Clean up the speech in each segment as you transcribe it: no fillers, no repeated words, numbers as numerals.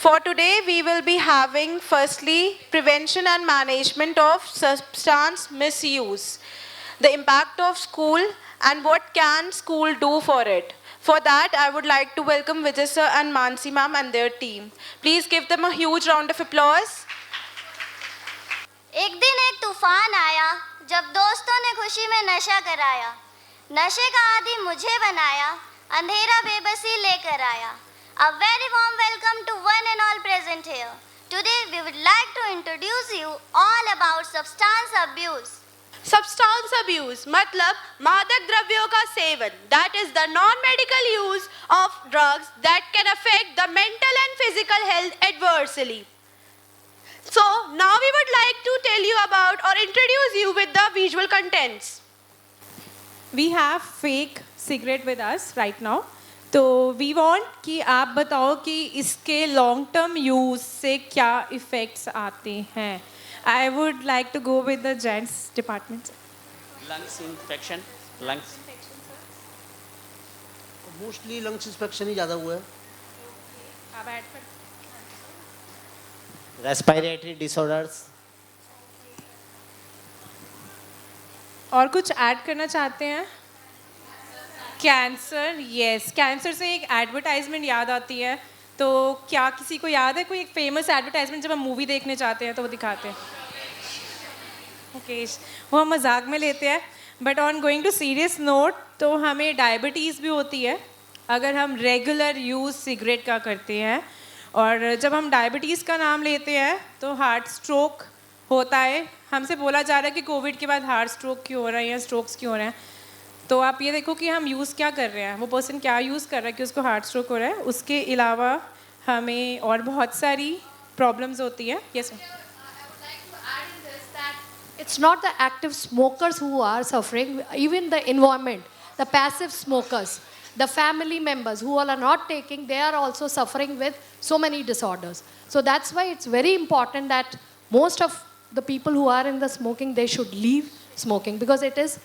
For today, we will be having firstly prevention and management of substance misuse, the impact of school, and what can school do for it. For that, I would like to welcome Vijay sir and Mansi ma'am and their team. Please give them a huge round of applause. एक दिन एक तूफान आया जब दोस्तों ने खुशी में नशा कराया, नशे का आदी मुझे बनाया, अंधेरा बेबसी लेकर आया. A very warm welcome to one and all present here. Today we would like to introduce you all about substance abuse. Substance abuse मतलब मादक द्रव्यों का seven, that is the non-medical use of drugs that can affect the mental and physical health adversely. So now we would like to tell you about or introduce you with the visual contents. We have fake cigarette with us right now. तो we want कि आप बताओ कि इसके long term use से क्या effects आते हैं. I would like to go with the gents department. Lungs infection, lungs mostly lungs infection ही ज़्यादा हुआ है. आप ऐड कर. Respiratory disorders. और कुछ ऐड करना चाहते हैं? कैंसर. यस, कैंसर से एक एडवर्टाइजमेंट याद आती है. तो क्या किसी को याद है कोई एक फेमस एडवर्टाइजमेंट जब हम मूवी देखने जाते हैं तो वो दिखाते हैं? ओके, वो हम मजाक में लेते हैं. But on going to serious note, तो हमें डायबिटीज़ भी होती है अगर हम रेगुलर यूज़ सिगरेट का करते हैं. और जब हम डायबिटीज़ का नाम लेते हैं तो हार्ट स्ट्रोक होता है. हमसे बोला जा रहा है कि कोविड के बाद हार्ट स्ट्रोक क्यों हो रहा है या स्ट्रोक्स क्यों हो रहे हैं. तो आप ये देखो कि हम यूज़ क्या कर रहे हैं, वो पर्सन क्या यूज़ कर रहा है कि उसको हार्ट स्ट्रोक हो रहा है. उसके अलावा हमें और बहुत सारी प्रॉब्लम्स होती है. Yes sir. It's not the active smokers who are suffering, even the environment, the passive smokers, the family members who all are not taking, they are also suffering with so many disorders. So that's why it's very important that most of the people who are in the smoking, they should leave smoking because it is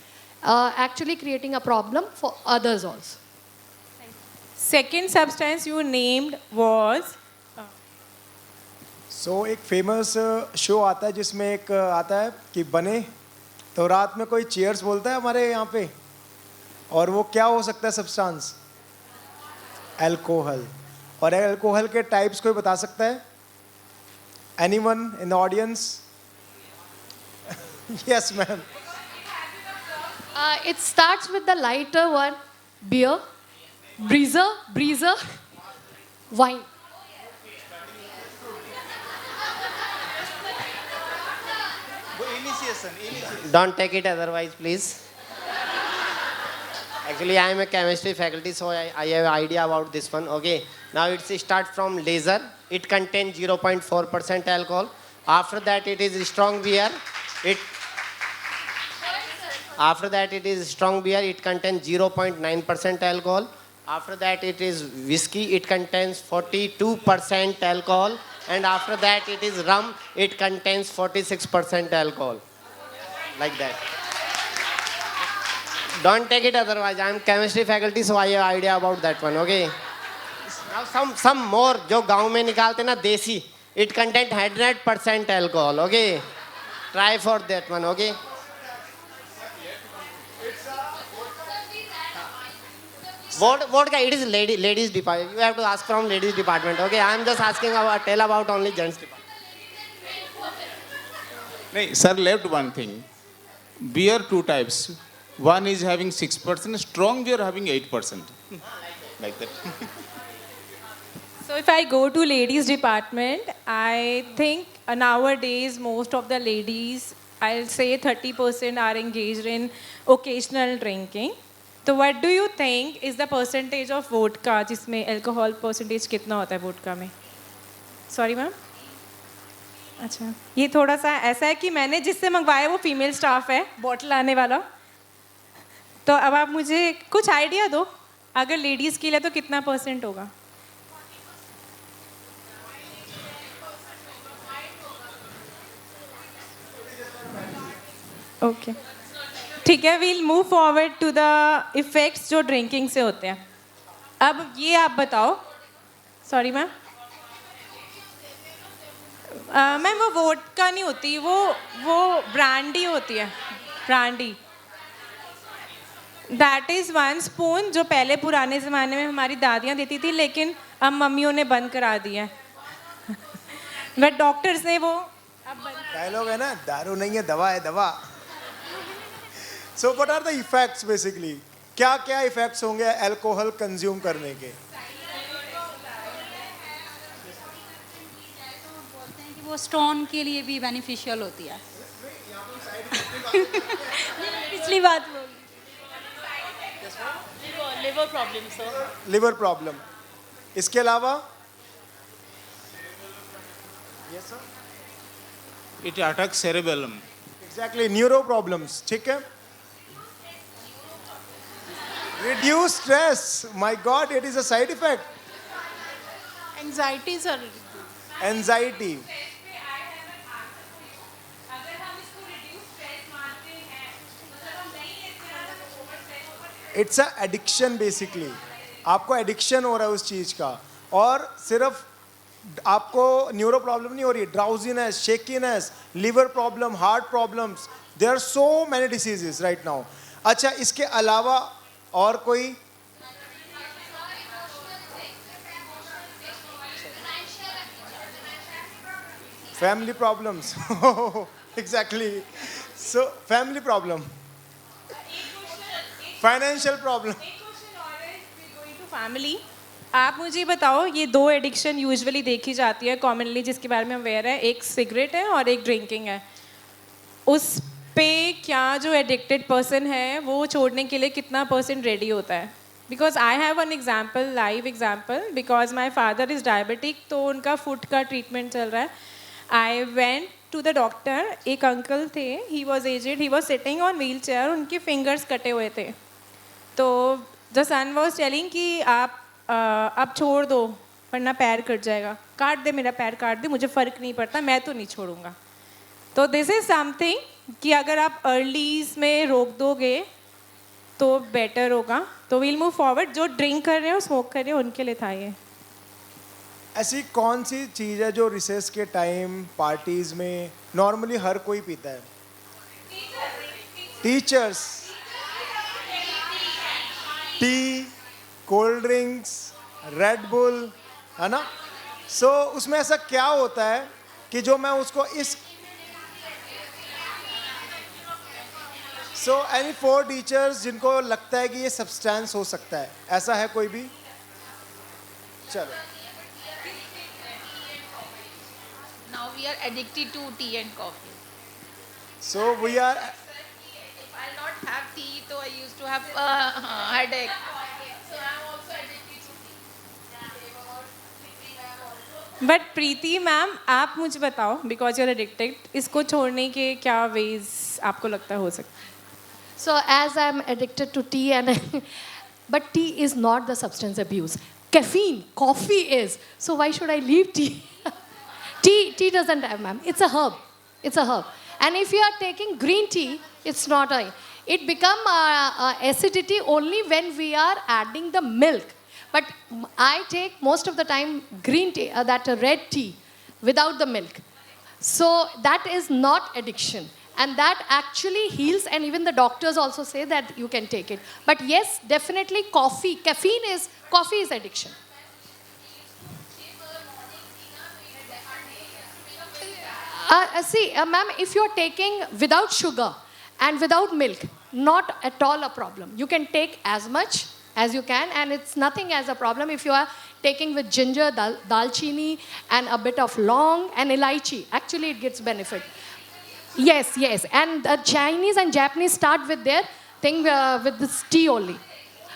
actually creating a problem for others also. Second substance you named was एक famous show आता है जिसमें एक आता है कि बने तो रात में कोई चीयर्स बोलता है हमारे यहाँ पे, और वो क्या हो सकता है सब्सटेंस? अल्कोहल. और अल्कोहल के टाइप्स कोई बता सकता है? Anyone in the audience? Yes ma'am. It starts with the lighter one, beer, breezer, wine. Don't take it otherwise, please. Actually, I am a chemistry faculty, so I have idea about this one. Okay. Now it's start from laser. It contains 0.4% alcohol. After that, it is strong beer. After that, it is strong beer. It contains 0.9% alcohol. After that, it is whiskey. It contains 42% alcohol. And after that, it is rum. It contains 46% alcohol. Like that. Don't take it otherwise. I am chemistry faculty, so I have idea about that one. Okay. Now some more जो गाँव में निकालते ना देसी. It contains 100% alcohol. Okay. Try for that one. Okay. Vodka, it is ladies department. You have to ask from ladies department. Okay, I am just asking tell about only gents department. No, sir left one thing. Beer two types. One is having 6%, strong beer having 8%. Like that. So if I go to ladies department, I think nowadays most of the ladies, I'll say 30% are engaged in occasional drinking. तो what do you think is the percentage of vodka जिसमें alcohol percentage कितना होता है vodka में? Sorry ma'am. अच्छा, ये थोड़ा सा ऐसा है कि मैंने जिससे मंगवाया वो फीमेल स्टाफ है, बॉटल आने वाला. तो अब आप मुझे कुछ आइडिया दो, अगर लेडीज़ के लिए तो कितना परसेंट होगा? ओके, ठीक है. We'll move forward to the effects जो ड्रिंकिंग से होते हैं. अब ये आप बताओ. Sorry ma'am. मैम वो वोडका नहीं होती, वो ब्रांडी होती है, ब्रांडी। दैट इज़ 1 स्पून, जो पहले पुराने ज़माने में हमारी दादियाँ देती थी, लेकिन अब मम्मियों ने बंद करा दिया है। बट डॉक्टर्स ने वो अब बंद। डायलॉग है ना, दारू नहीं है दवा है दवा। So what are the effects basically, क्या क्या इफेक्ट्स होंगे अल्कोहल कंज्यूम करने के? बोलते हैं कि वो स्टोन के लिए भी बेनिफिशियल होती है। पिछली बात बोल। Liver problem sir. Liver problem, इसके अलावा? Yes sir. It attacks cerebellum. Exactly, neuro problems, ठीक है। Reduce stress, my God, it is a side effect. Anxiety sir. Anxiety, it's a addiction basically, आपको एडिक्शन हो रहा है उस चीज का। और सिर्फ आपको न्यूरो प्रॉब्लम नहीं हो रही, drowsiness, shakiness, liver problem, heart problems, there are so many diseases right now. अच्छा, इसके अलावा और कोई? Family problems, exactly. So family problem, financial problem. Family, आप मुझे बताओ, ये 2 एडिक्शन यूजुअली देखी जाती है कॉमनली, जिसके बारे में हम अवेयर है, एक सिगरेट है और एक ड्रिंकिंग है। उस पे क्या जो एडिक्टेड पर्सन है वो छोड़ने के लिए कितना % रेडी होता है? Because I have an example, live example, because my father is diabetic, तो उनका फूड का ट्रीटमेंट चल रहा है। I went to the doctor, एक अंकल थे, he was aged, he was sitting on wheel chair, उनके फिंगर्स कटे हुए थे। तो द सन वॉज टेलिंग कि आप अब छोड़ दो वरना पैर कट जाएगा, काट दे मेरा पैर, काट दे, मुझे फ़र्क नहीं पड़ता, मैं तो नहीं छोड़ूंगा। तो दिस इज़ समथिंग कि अगर आप अर्लीज में रोक दोगे तो बेटर होगा। तो वील मूव फॉरवर्ड। जो ड्रिंक कर रहे हो, स्मोक कर रहे हो, उनके लिए था ये। ऐसी कौन सी चीज़ है जो रिसेस के टाइम पार्टीज में नॉर्मली हर कोई पीता है? Teachers, T, cold drinks, red bull, है ना? सो उसमें ऐसा क्या होता है कि जो मैं उसको इस एनी 4 टीचर्स जिनको लगता है कि ये सब्सटेंस हो सकता है, ऐसा है कोई भी? चलो। Now we are addicted to tea and coffee. So we are. If I'll not have tea, so I used to have headache. So I'm also addicted to tea. But Preeti ma'am, आप मुझे बताओ, because you are addicted, इसको छोड़ने के क्या veg आपको लगता है हो सकता है? So as I'm addicted to tea but tea is not the substance abuse. Caffeine, coffee is. So why should I leave tea? Tea doesn't have, ma'am. It's a herb. It's a herb. And if you are taking green tea, it's not a. It become acidity only when we are adding the milk. But I take most of the time green tea, that red tea, without the milk. So that is not addiction. And that actually heals, and even the doctors also say that you can take it. But yes, definitely coffee is addiction. Ma'am, if you're taking without sugar and without milk, not at all a problem. You can take as much as you can, and it's nothing as a problem if you are taking with ginger, dalchini, and a bit of long and elaichi. Actually, it gets benefit. Yes. And the Chinese and Japanese start with their thing with this tea only.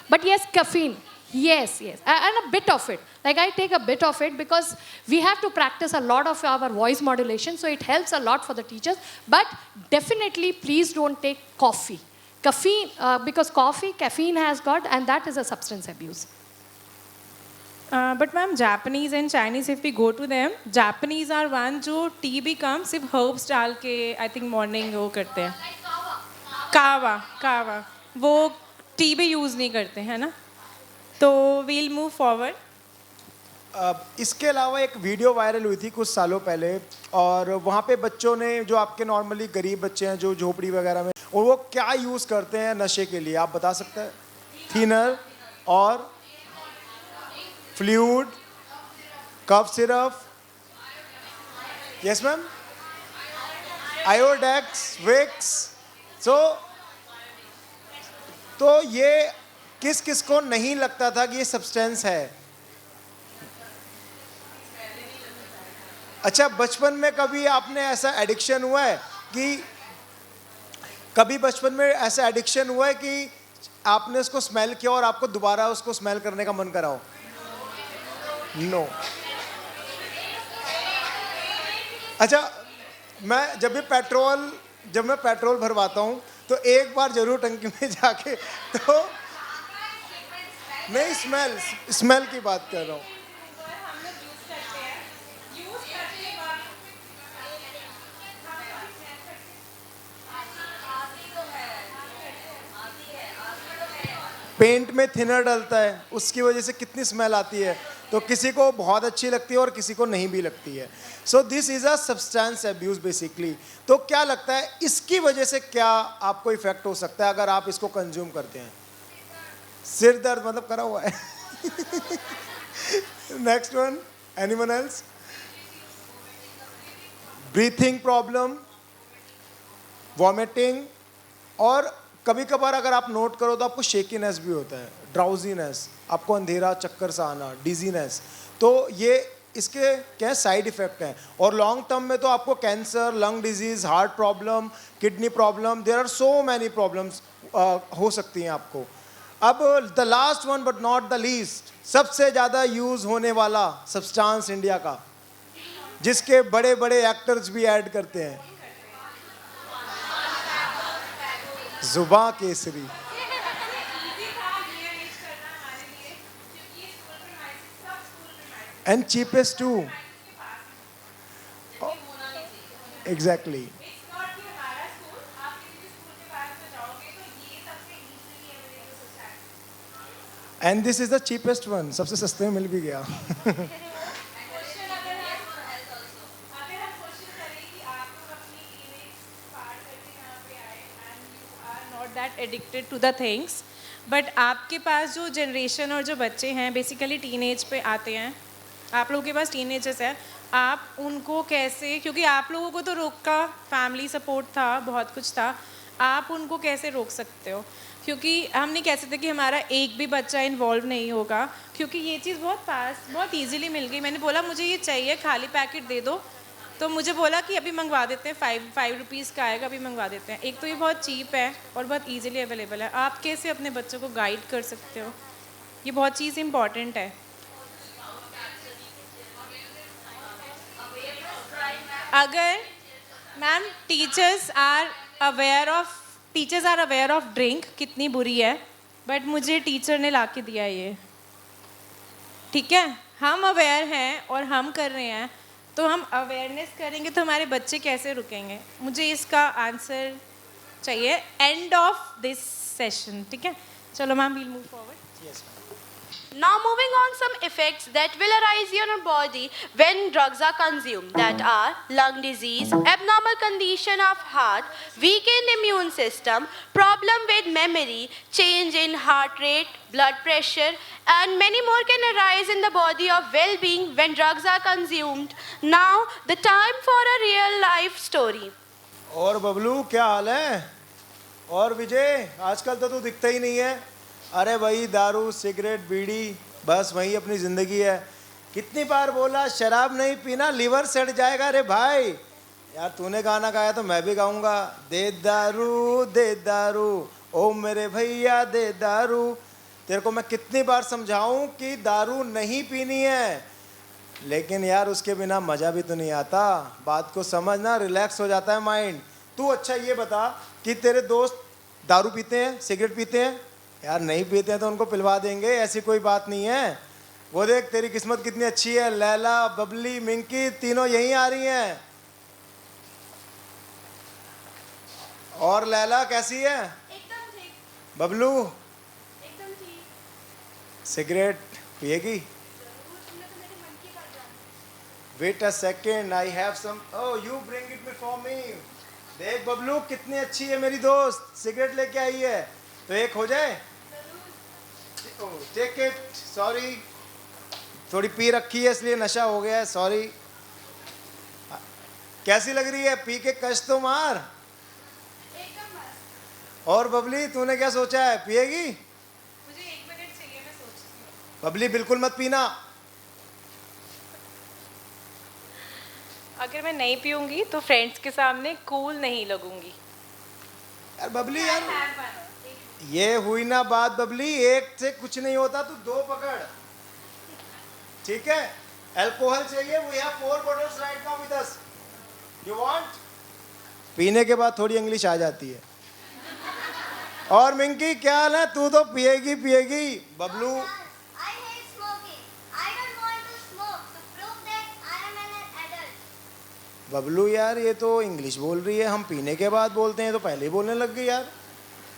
But yes, caffeine. Yes. And a bit of it. Like I take a bit of it because we have to practice a lot of our voice modulation. So it helps a lot for the teachers. But definitely, please don't take coffee. Caffeine, because caffeine has got, and that is a substance abuse. But ma'am, Japanese and Chinese, if we go to them, Japanese are one जो tea भी कम सिर्फ herbs डाल के I think morning वो करते हैं. कावा वो tea भी use नहीं करते हैं ना. तो we'll move forward. इसके अलावा एक वीडियो वायरल हुई थी कुछ सालों पहले, और वहाँ पे बच्चों ने, जो आपके नॉर्मली गरीब बच्चे हैं जो झोपड़ी वगैरह में, और वो क्या यूज़ करते हैं नशे के लिए, आप बता सकते हैं? थिनर और fluid, cough syrup, yes ma'am, Iodex, Vicks. तो ये किस किस को नहीं लगता था कि ये सब्सटेंस है? अच्छा, बचपन में कभी आपने ऐसा एडिक्शन हुआ है कि आपने उसको स्मेल किया और आपको दोबारा उसको स्मेल करने का मन करा हो? नो। अच्छा, जब मैं पेट्रोल भरवाता हूँ तो एक बार जरूर टंकी में जाके, तो नहीं, स्मेल की बात कर रहा हूँ। पेंट में थिनर डलता है, उसकी वजह से कितनी स्मेल आती है, तो किसी को बहुत अच्छी लगती है और किसी को नहीं भी लगती है। So this is a substance abuse basically. तो क्या लगता है इसकी वजह से क्या आपको इफेक्ट हो सकता है अगर आप इसको कंज्यूम करते हैं? सिर दर्द मतलब करा हुआ है। Next one, anyone else? Breathing problem, vomiting, और कभी कभार अगर आप नोट करो तो आपको शेकीनेस भी होता है, ड्राउजीनेस, आपको अंधेरा, चक्कर सा आना, डिजीनेस। तो ये इसके क्या साइड इफेक्ट हैं, और लॉन्ग टर्म में तो आपको cancer, lung disease, heart problem, kidney problem, there are so many problems हो सकती हैं आपको। अब the last one but not the least, सबसे ज़्यादा यूज़ होने वाला सब्सटेंस इंडिया का, जिसके बड़े बड़े एक्टर्स भी ऐड करते हैं, जुबां केसरी। And cheapest too, exactly. And this is the cheapest one, सबसे सस्ते में मिल भी गया। That addicted to the things, but आपके पास जो जनरेशन और जो बच्चे हैं बेसिकली टीनेज पे आते हैं, आप लोगों के पास टीनेजर्स हैं, आप उनको कैसे, क्योंकि आप लोगों को तो रोका, फैमिली सपोर्ट था, बहुत कुछ था, आप उनको कैसे रोक सकते हो? क्योंकि हम नहीं कह सकते कि हमारा एक भी बच्चा इन्वॉल्व नहीं होगा, क्योंकि ये चीज़ बहुत फास्ट, बहुत ईजिली मिल गई। मैंने बोला मुझे ये चाहिए, खाली पैकेट दे दो, तो मुझे बोला कि अभी मंगवा देते हैं, 5 रुपीज़ का आएगा, अभी मंगवा देते हैं। एक तो ये बहुत चीप है और बहुत ईजिली अवेलेबल है। आप कैसे अपने बच्चों को गाइड कर सकते हो? ये बहुत चीज़ इम्पॉर्टेंट है। अगर ma'am teachers are aware of drink कितनी बुरी है, बट मुझे टीचर ने ला के दिया ये, ठीक है, हम अवेयर हैं और हम कर रहे हैं, तो हम अवेयरनेस करेंगे तो हमारे बच्चे कैसे रुकेंगे? मुझे इसका आंसर चाहिए एंड ऑफ दिस सेशन, ठीक है? चलो ma'am, we'll move forward. Yes. Now moving on, some effects that will arise in your body when drugs are consumed, that are lung disease, abnormal condition of heart, weakened immune system, problem with memory, change in heart rate, blood pressure, and many more can arise in the body of well-being when drugs are consumed. Now the time for a real life story. और बबलू क्या हाल है? और विजय, आजकल तो तू दिखता ही नहीं है। अरे भाई, दारू, सिगरेट, बीड़ी, बस वही अपनी ज़िंदगी है। कितनी बार बोला शराब नहीं पीना, लीवर सड़ जाएगा। अरे भाई यार, तूने गाना गाया तो मैं भी गाऊंगा। दे दारू ओ मेरे भैया दे दारू। तेरे को मैं कितनी बार समझाऊं कि दारू नहीं पीनी है, लेकिन यार उसके बिना मज़ा भी तो नहीं आता। बात को समझना, रिलैक्स हो जाता है माइंड। तू अच्छा ये बता कि तेरे दोस्त दारू पीते हैं, सिगरेट पीते हैं? यार नहीं पीते हैं तो उनको पिलवा देंगे, ऐसी कोई बात नहीं है। वो देख तेरी किस्मत कितनी अच्छी है, लैला, बबली, मिंकी तीनों यहीं आ रही हैं। और लैला कैसी है? एकदम ठीक। बबलू एकदम ठीक। Cigarette पिएगी? Wait a second, I have some. Oh, you bring it for me. देख बबलू कितनी अच्छी है मेरी दोस्त, सिगरेट लेके आई है, तो एक हो जाए. Take it. सॉरी, थोड़ी पी रखी है इसलिए नशा हो गया है. सॉरी. कैसी लग रही है? पी के कश तो मार. और बबली तूने क्या सोचा है, पिएगी? मुझे 1 मिनट चाहिए, मैं सोचती हूँ. बबली बिल्कुल मत पीना. अगर मैं नहीं पीऊंगी तो फ्रेंड्स के सामने कूल नहीं लगूंगी. यार बबली यार, ये हुई ना बात बबली, एक से कुछ नहीं होता, तू 2 पकड़. ठीक है? अल्कोहल चाहिए, we have 4 bottles right now with us. You want? पीने के बाद थोड़ी इंग्लिश आ जाती है. और मिंकी क्या हाल है? तू तो पिएगी पिएगी. Bablu I hate smoking. I don't want to smoke to prove that I am an adult. Bablu यार ये तो इंग्लिश बोल रही है, हम पीने के बाद बोलते हैं तो पहले ही बोलने लग गई यार.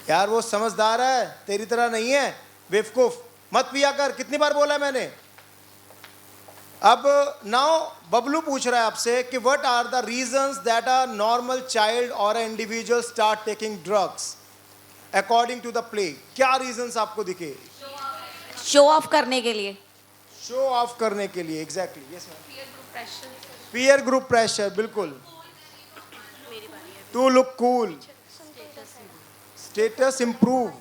यार वो समझदार है, तेरी तरह नहीं है बेवकूफ. मत पिया कर, कितनी बार बोला है मैंने. अब नाउ बबलू पूछ रहा है आपसे कि what are the reasons that a normal child और a individual start taking drugs according to the play. क्या रीजंस आपको दिखे? शो ऑफ करने के लिए. शो ऑफ करने के लिए. Exactly. Yes ma'am. Peer group pressure. बिल्कुल. To look cool. Status improve.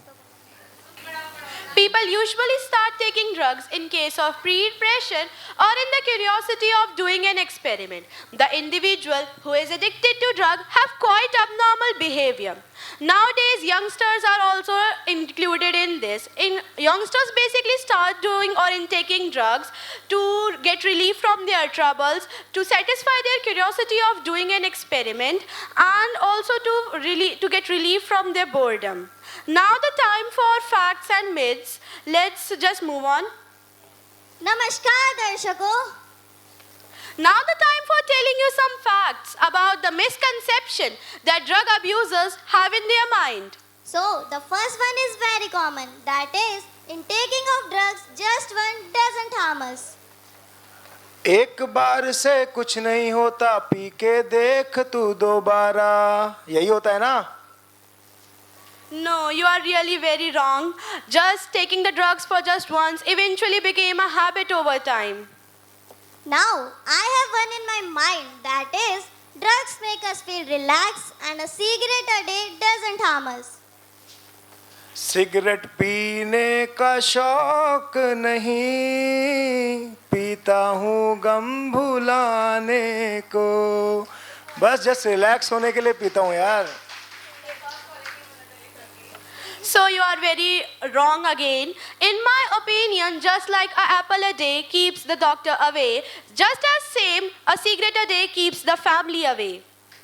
People usually start taking drugs in case of peer pressure or in the curiosity of doing an experiment. The individual who is addicted to drug have quite abnormal behavior. Nowadays, youngsters are also included in this. Youngsters basically start doing or taking drugs to get relief from their troubles, to satisfy their curiosity of doing an experiment, and also to get relief from their boredom. Now the time for facts and myths. Let's just move on. नमस्कार दर्शकों. Now the time for telling you some facts about the misconception that drug abusers have in their mind. So the first one is very common. That is, in taking of drugs, just one doesn't harm us. एक बार से कुछ नहीं होता, P के देख तू दोबारा. यही होता है ना? No, you are really very wrong. Just taking the drugs for just once eventually became a habit over time. Now, I have one in my mind. That is, drugs make us feel relaxed and a cigarette a day doesn't harm us. Cigarette पीने का शौक नहीं, पीता हूँ गम भुलाने को. बस just relax होने के लिए पीता हूँ यार. So you are very wrong again. In my opinion, just like an apple a day keeps the doctor away, just as same, a cigarette a day keeps the family away.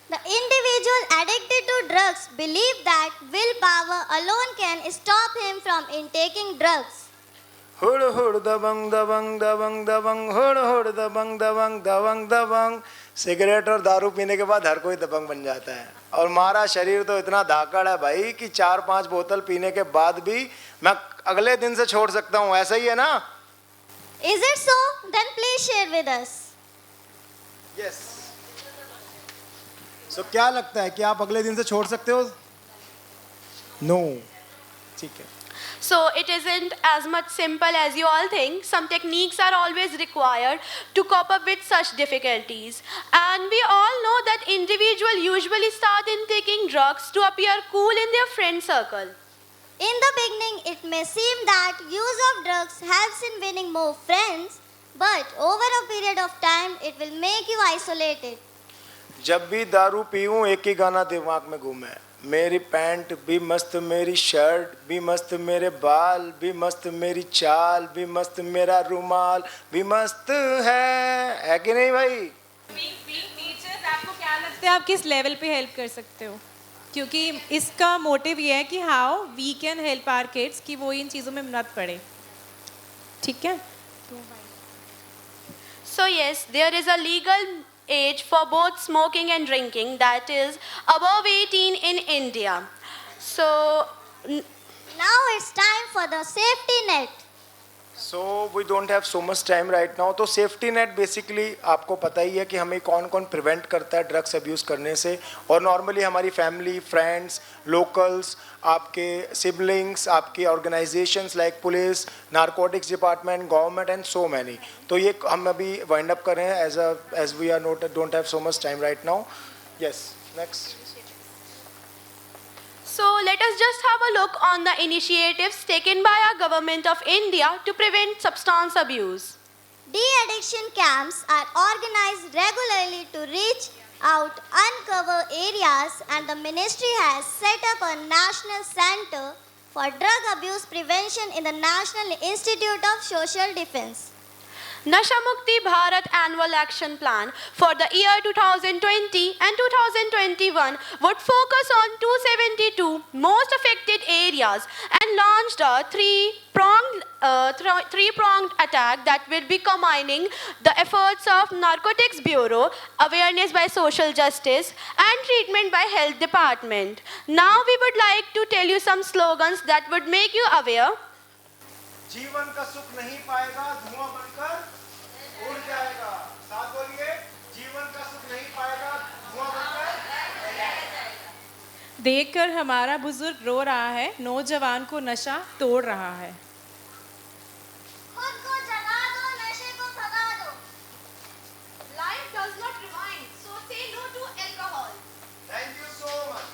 The individual addicted to drugs believe that willpower alone can stop him from intaking drugs. हुड़ हुड़ दबंग दबंग दबंग दबंग हुड़ हुड़ दबंग दबंग दबंग दबंग. सिगरेट और दारू पीने के बाद हर कोई दबंग बन जाता है. और हमारा शरीर तो इतना धाकड़ है भाई कि 4-5 बोतल पीने के बाद भी मैं अगले दिन से छोड़ सकता हूँ. ऐसा ही है ना? Is it so? Then please share with us. Yes. So क्या लगता है कि आप अगले दिन से छोड़ सकते हो? No. ठीक है. So it isn't as much simple as you all think. Some techniques are always required to cope up with such difficulties. And we all know that individuals usually start in taking drugs to appear cool in their friend circle. In the beginning, it may seem that use of drugs helps in winning more friends, but over a period of time, it will make you isolated. जब भी दारू पीऊं एक ही गाना दिमाग में घूमे. मेरी pant भी मस्त, मेरी शर्ट भी मस्त, मेरे बाल भी मस्त, मेरी चाल भी मस्त, मेरा रुमाल भी मस्त है कि नहीं भाई? टीचर्स आपको क्या लगता है आप किस लेवल पे हेल्प कर सकते हो? क्योंकि इसका मोटिव ये है कि how we can help our kids कि वो इन चीज़ों में मत पड़े. ठीक है? So yes, there is a legal age for both smoking and drinking, that is above 18 in India. So Now it's time for the safety net. So we don't have so much time right now. तो safety net basically आपको पता ही है कि हमें कौन कौन prevent करता है ड्रग्स अब्यूज़ करने से. और नॉर्मली हमारी फैमिली, फ्रेंड्स, लोकल्स, आपके सिबलिंग्स, आपके organizations like police, narcotics department, government and so many. तो ये हम अभी वाइंड अप कर रहे हैं as we are not don't have so much time right now. Yes, next. So let us just have a look on the initiatives taken by our government of India to prevent substance abuse. De-addiction camps are organized regularly to reach out, uncover areas, and the ministry has set up a national center for drug abuse prevention in the National Institute of Social Defense. Nasha Mukti Bharat Annual Action Plan for the year 2020 and 2021 would focus on 272 most affected areas and launched a three-pronged attack that will be combining the efforts of Narcotics Bureau, awareness by social justice, and treatment by health department. Now we would like to tell you some slogans that would make you aware. जीवन का सुख नहीं पाएगा, धुआं बनकर उड़ जाएगा. साथ बोलिए, जीवन का सुख नहीं पाएगा, धुआं बनकर उड़ जाएगा. देखकर हमारा बुजुर्ग रो रहा है, नौजवान को नशा तोड़ रहा है. खुद को जगा दो, नशे को भगा दो. Life does not rewind, so say no to alcohol. Thank you so much.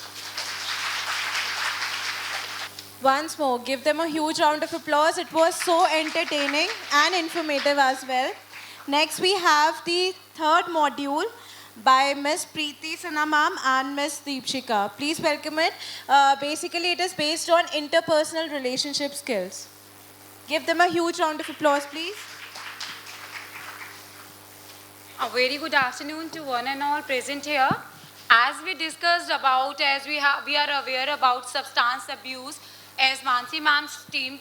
Once more, give them a huge round of applause. It was so entertaining and informative as well. Next, we have the third module by Miss Preeti Sinha ma'am and Miss Deepshika. Please welcome it. Basically, it is based on interpersonal relationship skills. Give them a huge round of applause, please. A very good afternoon to one and all present here. As we discussed about, we are aware about substance abuse, as Mansi ma'am's team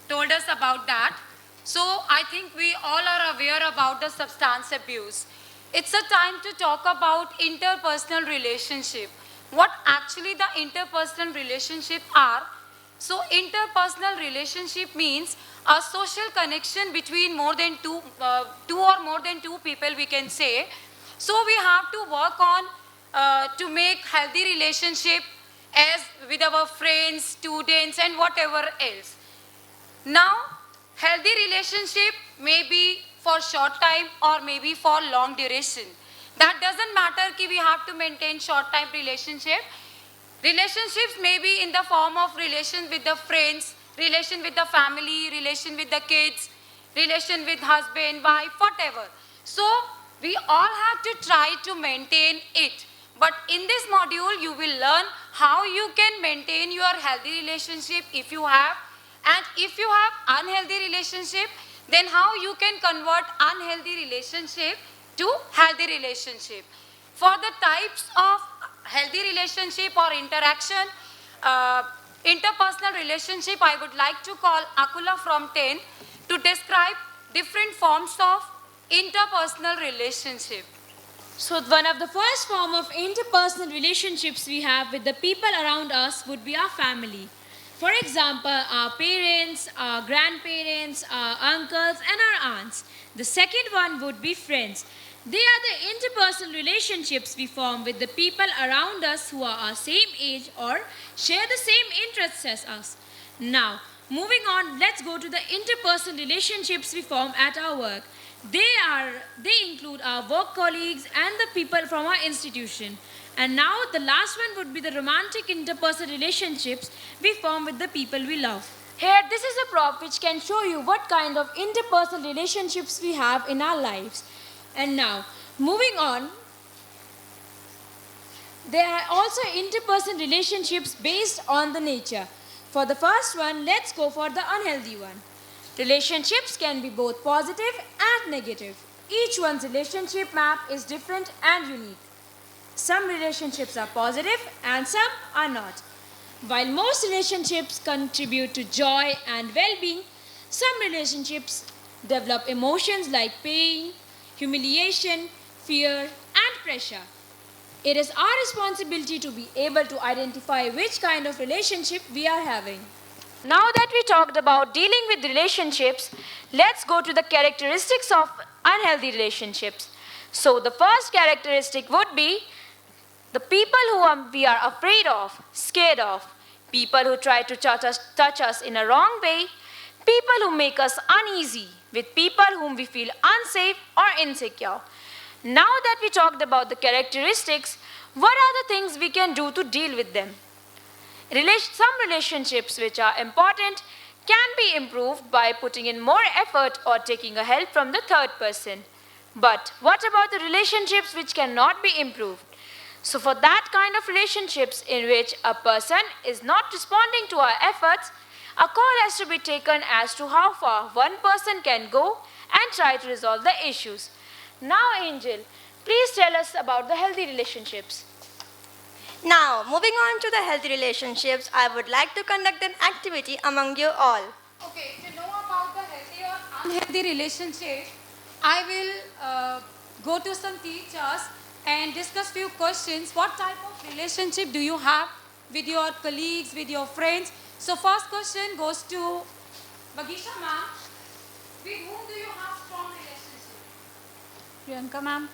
told us about that. So I think we all are aware about the substance abuse. It's a time to talk about interpersonal relationship. What actually the interpersonal relationship are? So interpersonal relationship means a social connection between more than two or more than two people, we can say. So we have to work on to make healthy relationship as with our friends, students, and whatever else. Now, healthy relationship may be for short time or maybe for long duration. That doesn't matter कि we have to maintain short time relationship. Relationships may be in the form of relation with the friends, relation with the family, relation with the kids, relation with husband, wife, whatever. So, we all have to try to maintain it. But in this module, you will learn how you can maintain your healthy relationship if you have. And if you have unhealthy relationship, then how you can convert unhealthy relationship to healthy relationship. For the types of healthy relationship or interaction, interpersonal relationship, I would like to call Akula from 10 to describe different forms of interpersonal relationship. So one of the first form of interpersonal relationships we have with the people around us would be our family. For example, our parents, our grandparents, our uncles, and our aunts. The second one would be friends. They are the interpersonal relationships we form with the people around us who are our same age or share the same interests as us. Now, moving on, let's go to the interpersonal relationships we form at our work. They include our work colleagues and the people from our institution. And now the last one would be the romantic interpersonal relationships we form with the people we love. Here, this is a prop which can show you what kind of interpersonal relationships we have in our lives. And now, moving on, there are also interpersonal relationships based on the nature. For the first one, let's go for the unhealthy one. Relationships can be both positive and negative. Each one's relationship map is different and unique. Some relationships are positive and some are not. While most relationships contribute to joy and well-being, some relationships develop emotions like pain, humiliation, fear, and pressure. It is our responsibility to be able to identify which kind of relationship we are having. Now that we talked about dealing with relationships, let's go to the characteristics of unhealthy relationships. So, the first characteristic would be the people we are afraid of, scared of, people who try to touch us in a wrong way, people who make us uneasy, with people whom we feel unsafe or insecure. Now that we talked about the characteristics, what are the things we can do to deal with them? Some relationships which are important can be improved by putting in more effort or taking a help from the third person. But what about the relationships which cannot be improved? So for that kind of relationships in which a person is not responding to our efforts, a call has to be taken as to how far one person can go and try to resolve the issues. Now Angel, please tell us about the healthy relationships. Now, moving on to the healthy relationships, I would like to conduct an activity among you all. Okay, to know about the healthy or unhealthy relationship, I will go to some teachers and discuss few questions. What type of relationship do you have with your colleagues, with your friends? So first question goes to Bagisha ma'am. With whom do you have strong relationship? Priyanka ma'am.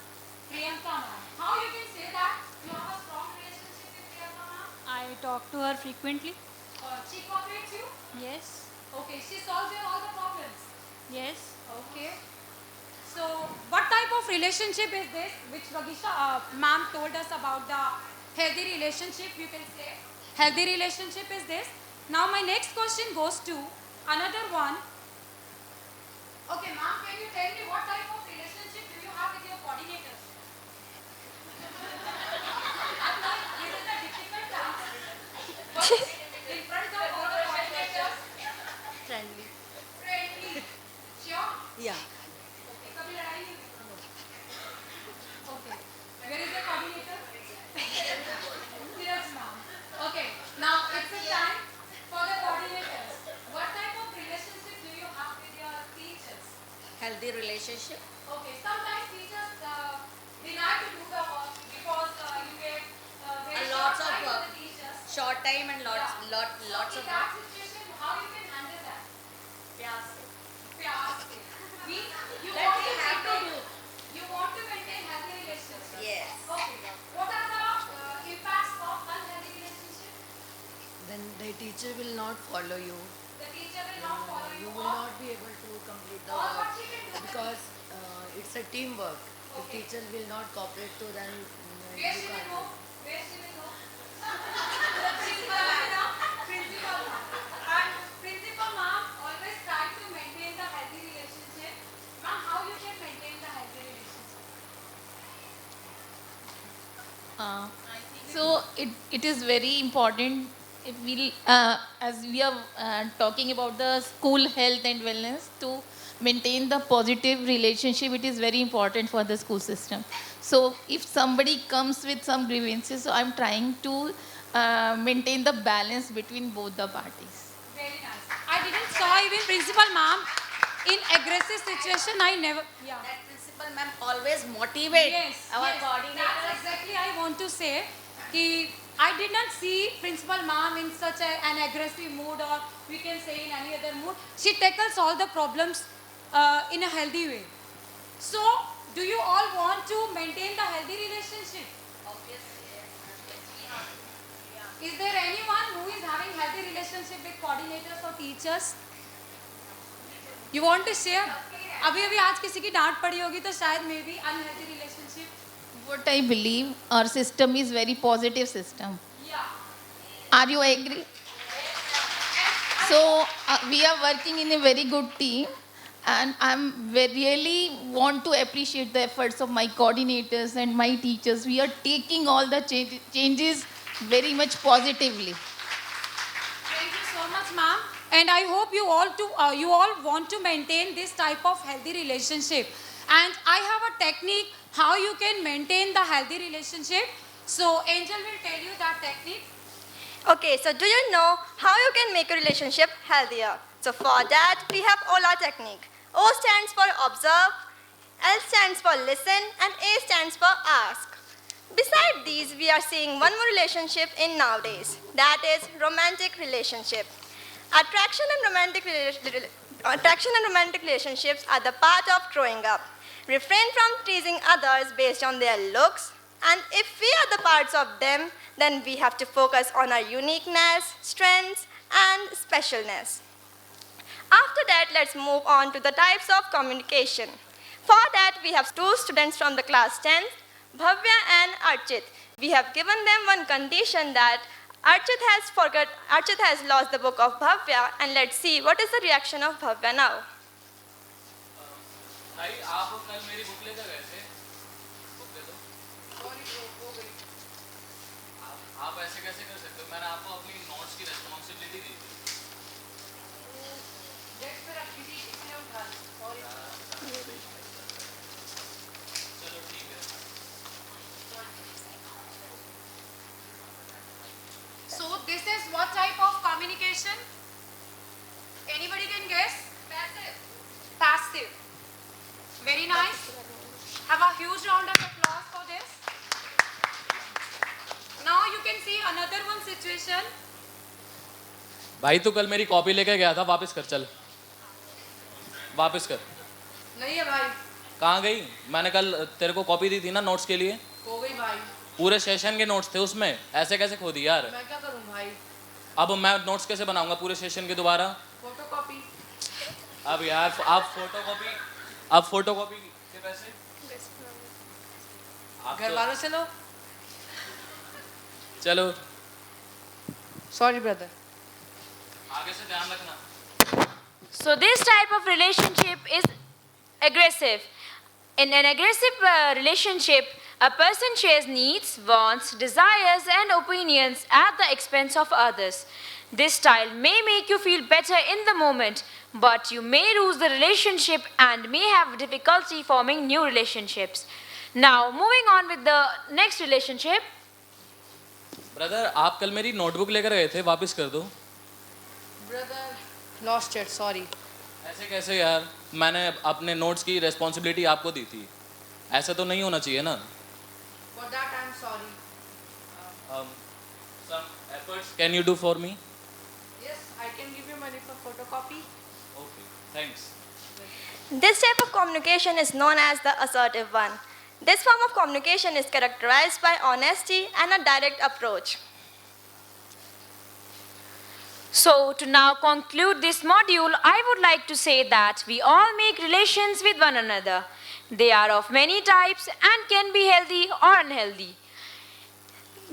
Priyanka ma'am. How you can say that you have a strong relationship with Priyanka ma'am? I talk to her frequently. She cooperates you? Yes. Okay, she solves your all the problems? Yes. Okay. So, what type of relationship is this which Bagisha ma'am told us about the healthy relationship, you can say? Healthy relationship is this. Now, my next question goes to another one. Okay, ma'am, can you tell me what type of relationship do you have with your coordinators? I know this is a difficult task, but in front of all the coordinators, Friendly. friendly. Sure? Yeah. Okay, कभी लड़ाई नहीं हुई? Okay. Where is the coordinator? Siraj ma'am. Okay. Now it's a time for the coordinators. What type of relationship do you have with your teachers? Healthy relationship. Okay. Sometimes teachers deny to do the work because you get very short Lots of time work. with the teachers. Short time and lots So of in that work. situation, how you can handle that? Yes. प्यार से. Means you That want we to have to maintain. do. You want to maintain healthy relationships. Yes. Okay. What are the impacts of unhealthy relationship? Then the teacher will not follow you. The teacher will not follow you. You will not be able to complete the Or work what she can do? because it's a teamwork. If Okay. teacher will not cooperate, so then Where you she will can't. go? Where she will go? Principal ma'am. Principal ma'am. And principal ma'am always try to maintain the healthy relationship. Ma'am, how you can maintain the healthy relationship? So it is very important if we as we are talking about the school health and wellness to maintain the positive relationship. It is very important for the school system. So if somebody comes with some grievances, so I'm trying to maintain the balance between both the parties. Very nice. I didn't saw even principal ma'am in aggressive situation. I never. Yeah. That principal ma'am always motivate our That's coordinators. exactly I want to say. Ki I did not see principal ma'am in such an aggressive mood, or we can say in any other mood. She tackles all the problems in a healthy way. So, do you all want to maintain the healthy relationship? Is there anyone who is having healthy relationship with coordinators or teachers? You want to share? अभी अभी आज किसी की डांट पड़ी होगी तो शायद may be unhealthy relationship. What I believe, our system is very positive system. Yeah. Are you agree? So we are working in a very good team, and really want to appreciate the efforts of my coordinators and my teachers. We are taking all the changes very much positively. Thank you so much, ma'am. And I hope you all want to maintain this type of healthy relationship. And I have a technique how you can maintain the healthy relationship. So Angel will tell you that technique. Okay, so do you know how you can make a relationship healthier? So for that, we have OLA technique. O stands for observe, L stands for listen, and A stands for ask. Beside these, we are seeing one more relationship in nowadays. That is romantic relationship. Attraction and romantic relationships are the part of growing up. Refrain from teasing others based on their looks, and if we are the parts of them, then we have to focus on our uniqueness, strengths, and specialness. After that, let's move on to the types of communication. For that, we have two students from the class 10th, Bhavya and Archit. We have given them one condition that Archit has lost the book of Bhavya, and let's see what is the reaction of Bhavya now. भाई आप कल मेरी book लेकर गए थे book दे दो आप ऐसे कैसे कर सकते हो मैंने आपको अपनी नोट्स की रिस्पांसिबिलिटी दी थी चलो ठीक है So this is what type of communication? Anybody can guess? Passive. Passive. Very nice. Have a huge round of applause for this. Now you can see another one situation. भाई तू कल मेरी copy लेकर गया था वापस कर चल वापस कर नहीं है भाई कहाँ गई मैंने कल तेरे को कॉपी दी थी ना नोट्स के लिए हो गई भाई पूरे सेशन के नोट्स थे उसमें ऐसे कैसे खो दी यार मैं क्या करूं भाई अब मैं नोट्स कैसे बनाऊंगा पूरे सेशन के दोबारा फोटोकॉपी अब यार आप फोटोकॉपी के पैसे घर वालों से लो चलो सॉरी ब्रदर आगे से ध्यान रखना So this type of relationship is aggressive. In an aggressive relationship, a person shares needs, wants, desires and opinions at the expense of others. This style may make you feel better in the moment, but you may lose the relationship and may have difficulty forming new relationships. Now, moving on with the next relationship. Brother आप कल मेरी notebook लेकर गए थे वापस कर दो brother lost it sorry ऐसे कैसे यार मैंने अपने नोट्स की रिस्पॉन्सिबिलिटी आपको दी थी ऐसा तो नहीं होना चाहिए ना for that I am sorry some efforts can you do for me yes I can give you money for photocopy okay thanks This type of communication is known as the assertive one. This form of communication is characterized by honesty and a direct approach. So, to now conclude this module, I would like to say that we all make relations with one another. They are of many types and can be healthy or unhealthy.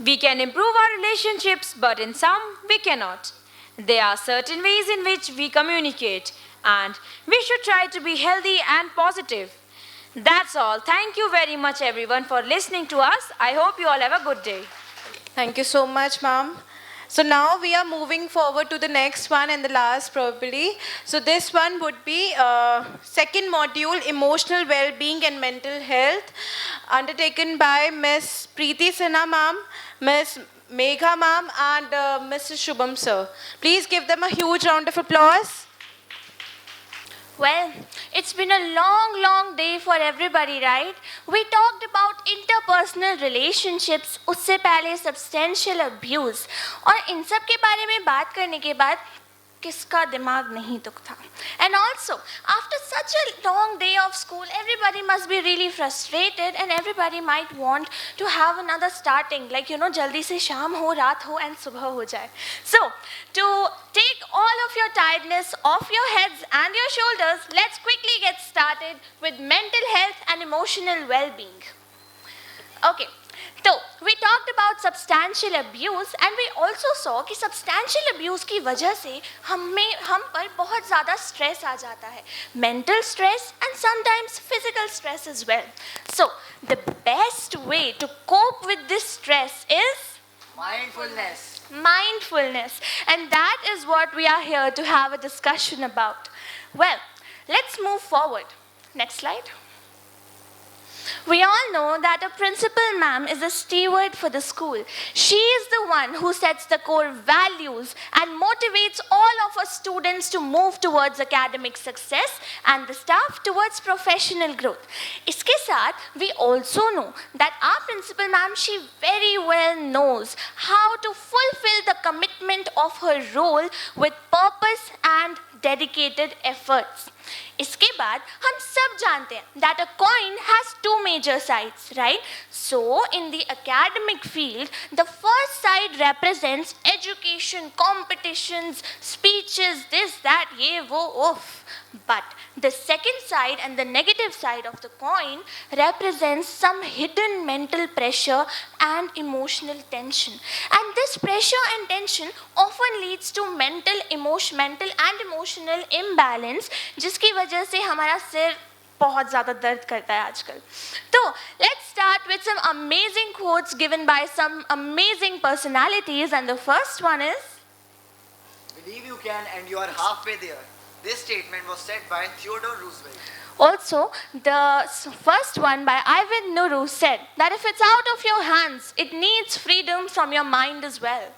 We can improve our relationships, but in some, we cannot. There are certain ways in which we communicate, and we should try to be healthy and positive. That's all. Thank you very much, everyone, for listening to us. I hope you all have a good day. Thank you so much, ma'am. So now we are moving forward to the next one and the last probably. So this one would be second module, emotional well-being and mental health, undertaken by Miss Preeti Sinha ma'am, Miss Megha ma'am and Mr. Shubham sir. Please give them a huge round of applause. Well, it's been a long, long day for everybody, right? We talked about interpersonal relationships, उससे पहले substantial abuse, और इन सब के बारे में बात करने के बाद किसका दिमाग नहीं दुखता? And also, after such a long day of school, everybody must be really frustrated and everybody might want to have another starting, like, you know, jaldi se sham ho, raat ho and subah ho jaye. So, to take all of your tiredness off your heads and your shoulders, let's quickly get started with mental health and emotional well-being. Okay. So, we talked about substantial abuse and we also saw कि substantial abuse की वजह से हम पर बहुत ज़्यादा stress आ जाता है. Mental stress and sometimes physical stress as well. So, the best way to cope with this stress is mindfulness. Mindfulness. And that is what we are here to have a discussion about. Well, let's move forward. Next slide. We all know that a principal ma'am is a steward for the school. She is the one who sets the core values and motivates all of us students to move towards academic success and the staff towards professional growth. इसके साथ, we also know that our principal ma'am, she very well knows how to fulfill the commitment of her role with purpose and dedicated efforts. इसके बाद हम सब जानते हैं that a coin has two major sides, right? So in the academic field, the first side represents education, competitions, speeches, this, that, ye, wo, oof. But the second side and the negative side of the coin represents some hidden mental pressure and emotional tension. And this pressure and tension often leads to mental and emotional imbalance, जिसकी वजह से हमारा सिर बहुत ज़्यादा दर्द करता है आजकल. तो let's start with some amazing quotes given by some amazing personalities, and the first one is, "Believe you can and you are halfway there." This statement was said by Theodore Roosevelt. also the first one by Ivan Nuru said that if it's out of your hands, it needs freedom from your mind as well.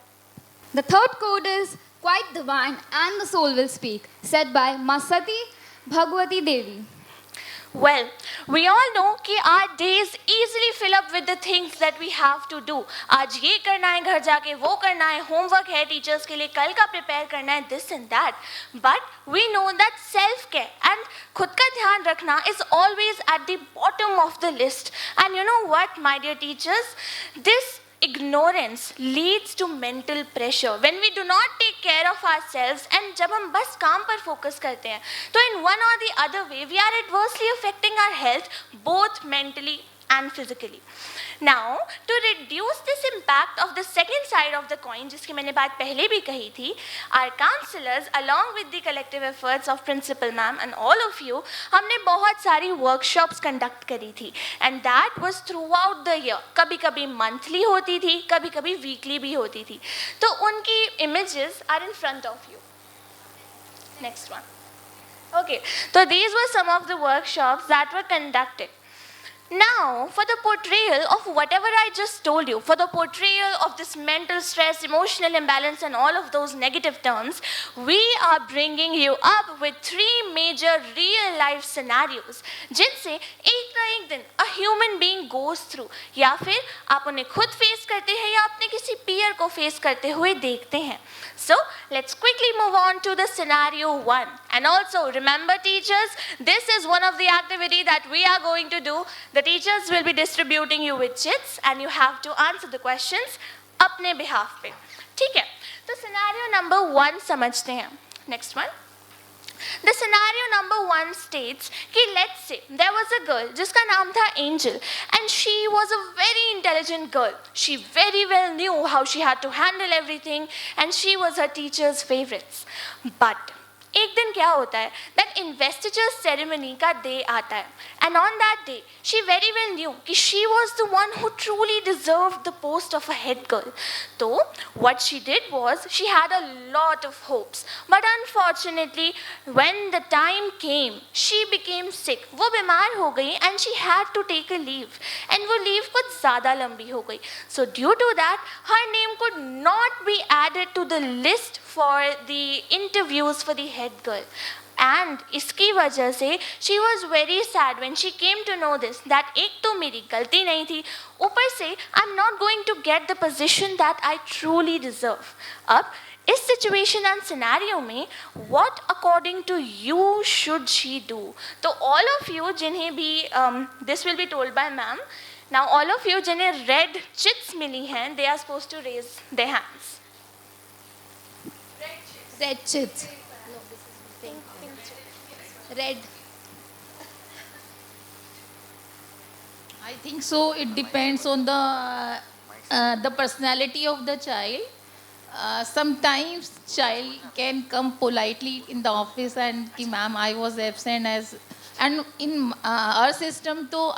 The third quote is, "Quite divine and the soul will speak," said by Masati Bhagwati Devi. Well, we all know कि our days easily fill up with the things that we have to do. आज ये करना है, घर जाके वो करना है, homework है teachers के लिए, कल का prepare करना है, this and that. But we know that self-care and खुद का ध्यान रखना is always at the bottom of the list. And you know what, my dear teachers? This ignorance leads to mental pressure. When we do not take care of ourselves and जब हम बस काम पर focus करते हैं, तो in one or the other way we are adversely affecting our health both mentally and physically. Now, to reduce this impact of the second side of the coin, जिसकी मैंने बात पहले भी कही थी, our counselors along with the collective efforts of principal ma'am and all of you, हमने बहुत सारी workshops conduct करी थी, and that was throughout the year. कभी कभी monthly होती थी, कभी कभी weekly भी होती थी. तो उनकी images are in front of you. Next one. Okay, so these were some of the workshops that were conducted. Now, for the portrayal of whatever I just told you, for the portrayal of this mental stress, emotional imbalance, and all of those negative terms, we are bringing you up with three major real-life scenarios, जिनसे एक ना एक दिन a human being goes through, या फिर आप उन्हें खुद face करते हैं या अपने किसी peer को face करते हुए देखते हैं. So, let's quickly move on to the scenario 1. And also, remember teachers, this is one of the activity that we are going to do. The teachers will be distributing you with chits and you have to answer the questions अपने behalf पे. ठीक है? तो scenario number 1 समझते हैं. Next one. The scenario number 1 states कि let's say there was a girl जिसका नाम था Angel, and she was a very intelligent girl. She very well knew how she had to handle everything and she was her teacher's favorites. But एक दिन क्या होता है that investiture ceremony का day आता है, and on that day she very well knew कि she was the one who truly deserved the post of a head girl. So what she did was she had a lot of hopes, but unfortunately when the time came she became sick. वो बीमार हो गई and she had to take a leave, and वो leave कुछ ज़्यादा लंबी हो गई. So due to that her name could not be added to the list for the interviews for the head girl. And इसकी वजह से she was very sad when she came to know this, that एक तो मेरी गलती नहीं थी, ऊपर से I'm not going to get the position that I truly deserve. अब इस situation and scenario में what according to you should she do? तो all of you जिन्हें भी this will be told by ma'am. Now all of you जिन्हें red chits मिली हैं, they are supposed to raise their hands. Red chits. Red. I think so. It depends on the personality of the child. Sometimes child can come politely in the office and ki ma'am I was absent as, and in our system though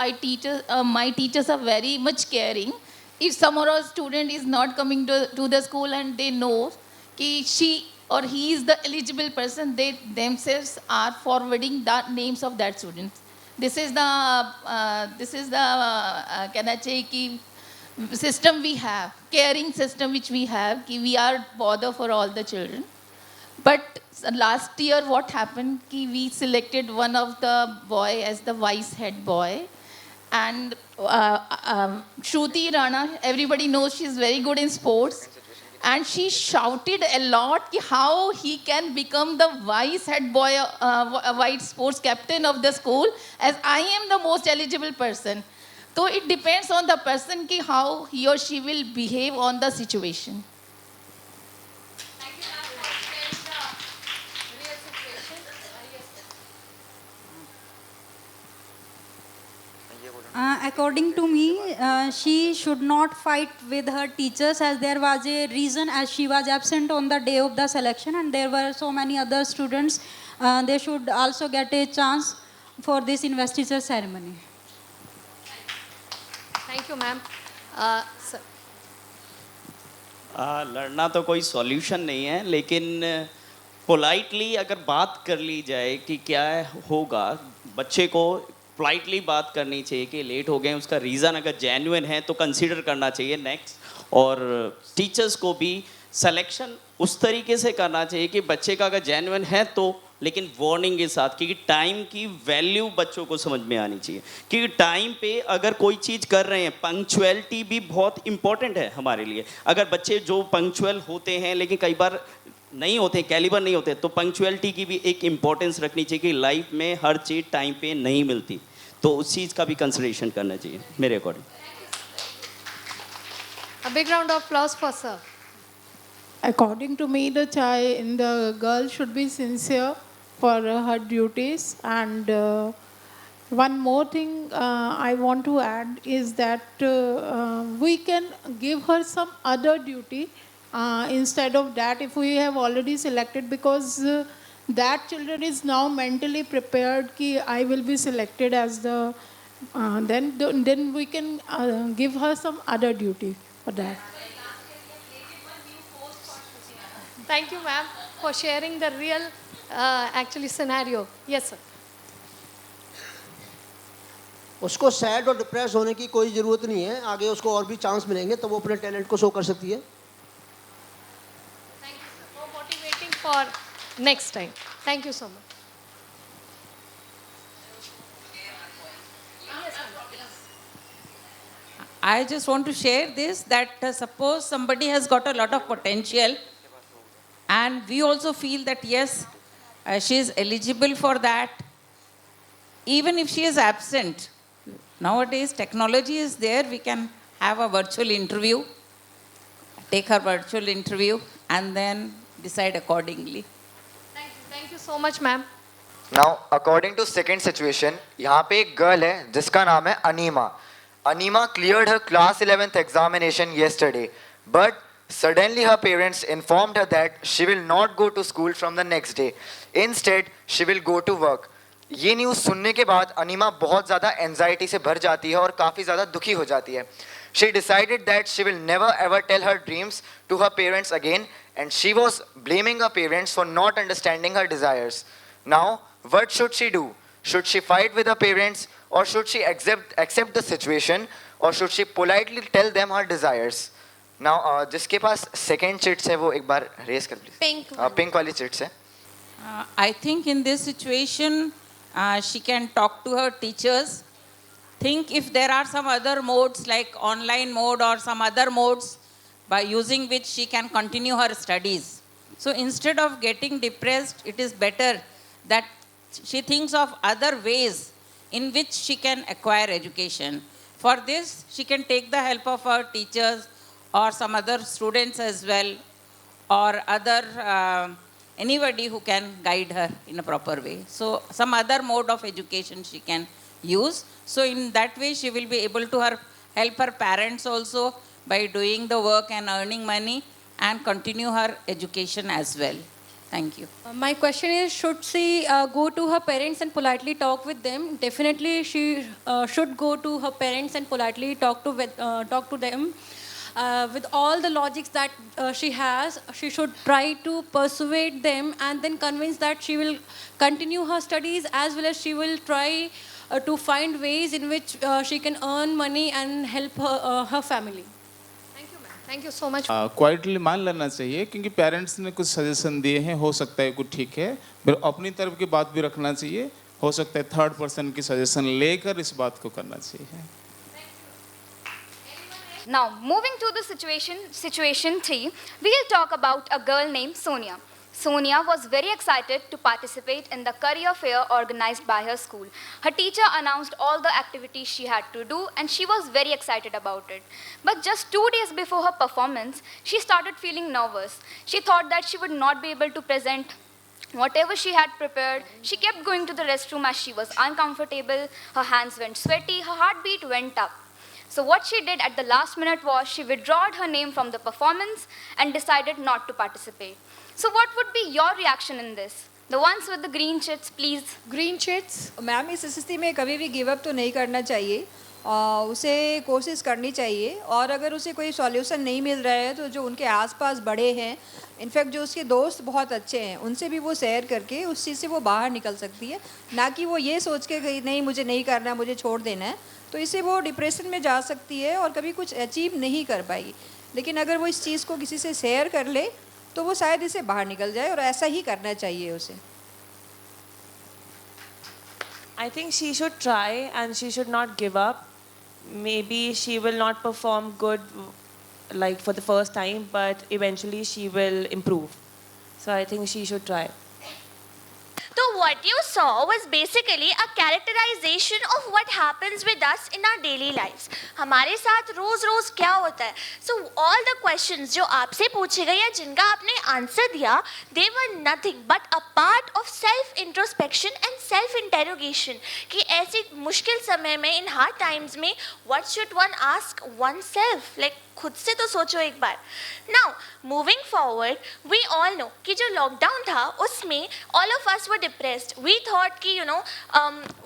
my teachers are very much caring. If some of our student is not coming to the school and they know ki she or he is the eligible person, they themselves are forwarding the names of that student. this is the कहना चाहिए कि system we have, caring system which we have, कि we are bother for all the children. But last year what happened, कि we selected one of the boy as the vice head boy. And Shruti Rana, everybody knows she's very good in sports. And she shouted a lot कि how he can become the vice head boy, vice sports captain of the school, as I am the most eligible person. So it depends on the person कि how he or she will behave on the situation. According to me, she should not fight with her teachers, as there was a reason, as she was absent on the day of the selection and there were so many other students. They should also get a chance for this investiture ceremony. Thank you, ma'am. Sir. लड़ना तो कोई solution नहीं है, लेकिन politely अगर बात कर ली जाए कि क्या होगा, बच्चे को पोलाइटली बात करनी चाहिए कि लेट हो गए, उसका रीज़न अगर जेन्युइन है तो कंसीडर करना चाहिए नेक्स्ट. और टीचर्स को भी सिलेक्शन उस तरीके से करना चाहिए कि बच्चे का अगर जेन्युइन है तो, लेकिन वार्निंग के साथ, क्योंकि टाइम की वैल्यू बच्चों को समझ में आनी चाहिए. क्योंकि टाइम पे अगर कोई चीज़ कर रहे हैं, पंक्चुअलिटी भी बहुत इंपॉर्टेंट है हमारे लिए. अगर बच्चे जो पंक्चुअल होते हैं लेकिन कई बार नहीं होते, कैलिबर नहीं होते, तो पंक्चुअलिटी की भी एक इम्पोर्टेंस रखनी चाहिए कि लाइफ में हर चीज़ टाइम पे नहीं मिलती, तो उस चीज़ का भी कंसिडरेशन करना चाहिए मेरे according. A big round of applause for sir. According to me, the girl should be sincere for her duties. And one more thing I want to add is that we can give her some other duty instead of that if we have already selected, because that children is now mentally prepared कि I will be selected as the then we can give her some other duty for that. Thank you, ma'am, for sharing the real actually scenario. Yes, sir. उसको sad और depress होने की कोई ज़रूरत नहीं है, आगे उसको और भी चांस मिलेंगे तो वो अपने टैलेंट को शो कर सकती है. Thank you, sir, for motivating for next time. Thank you so much. I just want to share this, that suppose somebody has got a lot of potential and we also feel that yes, she is eligible for that, even if she is absent. Nowadays technology is there, we can have a virtual interview, take her virtual interview and then decide accordingly. Thank you so much, ma'am. Now, according to second situation, यहाँ पे एक girl है जिसका नाम है enema. Anima cleared her class 11th examination yesterday, but suddenly her parents informed her that she will not go to school from the next day. Instead, she will go to work. ये news सुनने के बाद enema बहुत ज़्यादा anxiety से भर जाती है और काफ़ी ज़्यादा दुखी हो जाती है. She decided that she will never ever tell her dreams to her parents again, and she was blaming her parents for not understanding her desires. Now, what should she do? Should she fight with her parents, or should she accept the situation, or should she politely tell them her desires? Now, जिसके पास second chits है वो एक बार raise कर please. Pink वाली chits है. I think in this situation, she can talk to her teachers. Think if there are some other modes like online mode or some other modes by using which she can continue her studies. So instead of getting depressed, it is better that she thinks of other ways in which she can acquire education. For this, she can take the help of her teachers or some other students as well, or other anybody who can guide her in a proper way. So some other mode of education she can use. So in that way, she will be able to help her parents also by doing the work and earning money and continue her education as well. Thank you. My question is, should she go to her parents and politely talk with them? Definitely she should go to her parents and politely talk to them. With all the logics that she has, she should try to persuade them and then convince that she will continue her studies, as well as she will try to find ways in which she can earn money and help her family. Thank you, ma'am. Thank you so much. Quietly मान लेना चाहिए क्योंकि parents ने कुछ suggestion दिए हैं, हो सकता है कुछ ठीक है, फिर अपनी तरफ की बात भी रखना चाहिए, हो सकता है थर्ड पर्सन की सजेशन लेकर इस बात को करना चाहिए. Now, moving to the situation 3, we'll talk about a girl named Sonia. Sonia was very excited to participate in the career fair organized by her school. Her teacher announced all the activities she had to do and she was very excited about it. But just 2 days before her performance, she started feeling nervous. She thought that she would not be able to present whatever she had prepared. She kept going to the restroom as she was uncomfortable. Her hands went sweaty, her heartbeat went up. So what she did at the last minute was she withdrew her name from the performance and decided not to participate. So what would be your reaction in this? The ones with the green chits, please. Green chits ma'am, इस स्थिति में कभी भी give up तो नहीं करना चाहिए, उसे कोशिश करनी चाहिए, और अगर उसे कोई सॉल्यूशन नहीं मिल रहा है तो जो उनके आसपास बड़े हैं, इनफैक्ट जो उसके दोस्त बहुत अच्छे हैं, उनसे भी वो शेयर करके उस चीज़ से वो बाहर निकल सकती है, ना कि वो ये सोच के कि नहीं मुझे नहीं करना, मुझे छोड़ देना है. तो इससे वो डिप्रेशन में जा सकती है और कभी कुछ अचीव नहीं कर पाएगी. लेकिन अगर वो इस चीज़ को किसी से शेयर कर ले तो वो शायद इससे बाहर निकल जाए, और ऐसा ही करना चाहिए उसे. I think she should try and she should not give up. Maybe she will not perform good like for the first time, but eventually she will improve. So I think she should try. So what you saw was basically a characterization of what happens with us in our daily lives. हमारे साथ रोज रोज क्या होता है? So all the questions जो आपसे पूछे गए या जिनका आपने आंसर दिया, they were nothing but a part of self introspection and self interrogation. कि ऐसी मुश्किल समय में, in hard times में, what should one ask oneself? Like खुद से तो सोचो एक बार. Now moving forward, we all know कि जो लॉकडाउन था उसमें all of us were depressed. We thought कि